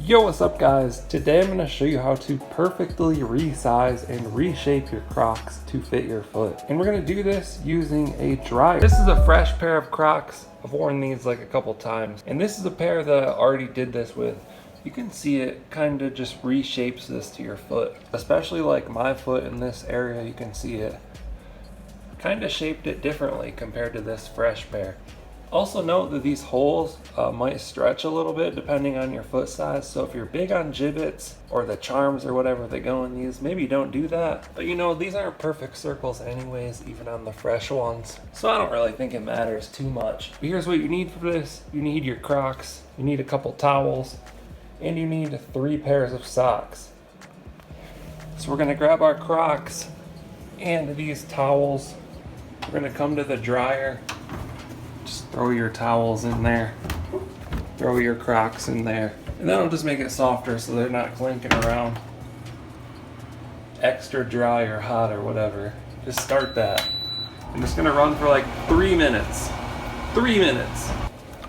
Yo, what's up guys? Today I'm going to show you how to perfectly resize and reshape your Crocs to fit your foot. And we're going to do this using a dryer. This is a fresh pair of Crocs. I've worn these like a couple times. And this is a pair that I already did this with. You can see it kind of just reshapes this to your foot. Especially like my foot in this area, you can see it kind of shaped it differently compared to this fresh pair. Also note that these holes might stretch a little bit depending on your foot size, so if you're big on gibbets or the charms or whatever that go in these, maybe don't do that. But you know, these aren't perfect circles anyways, even on the fresh ones, so I don't really think it matters too much. But here's what you need for this. You need your Crocs, you need a couple towels, and you need 3 pairs of socks. So we're gonna grab our Crocs and these towels. We're gonna come to the dryer. Just throw your towels in there, throw your Crocs in there, and that'll just make it softer so they're not clinking around. Extra dry or hot or whatever. Just start that. I'm just gonna run for like 3 minutes. 3 minutes.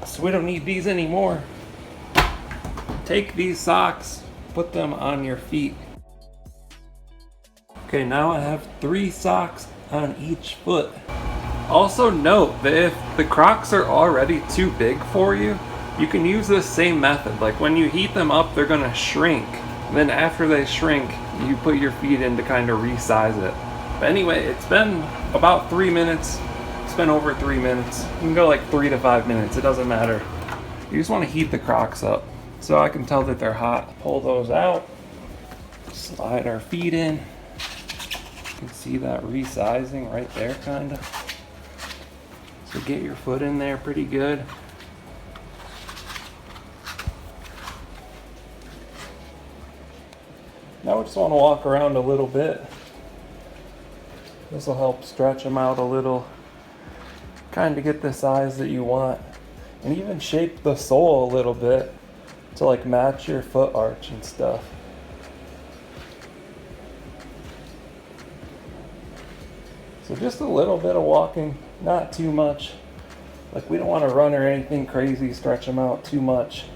So we don't need these anymore. Take these socks, put them on your feet. Okay, now I have 3 socks on each foot. Also note that if the Crocs are already too big for you, you can use this same method. Like when you heat them up, they're gonna shrink. Then after they shrink, you put your feet in to kind of resize it. But anyway, it's been about 3 minutes. It's been over 3 minutes. You can go like 3 to 5 minutes, it doesn't matter. You just wanna heat the Crocs up so I can tell that they're hot. Pull those out, slide our feet in. You can see that resizing right there kinda. So get your foot in there pretty good. Now we just want to walk around a little bit. This will help stretch them out a little. Kind of get the size that you want. And even shape the sole a little bit to like match your foot arch and stuff. So just a little bit of walking, not too much. Like we don't want to run or anything crazy, stretch them out too much.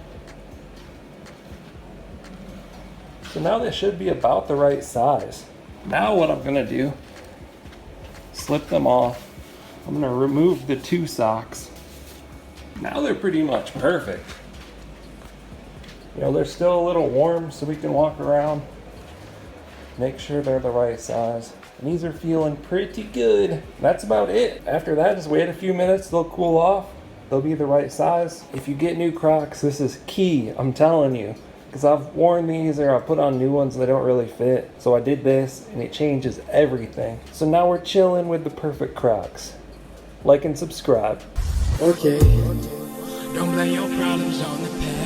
So now they should be about the right size. Now what I'm gonna do, slip them off. I'm gonna remove the 2 socks. Now they're pretty much perfect. You know, they're still a little warm so we can walk around. Make sure they're the right size. And these are feeling pretty good. That's about it. After that, just wait a few minutes, they'll cool off. They'll be the right size. If you get new Crocs, this is key, I'm telling you. Because I've worn these or I've put on new ones that don't really fit. So I did this and it changes everything. So now we're chilling with the perfect Crocs. Like and subscribe. Okay. Don't blame your problems on the past.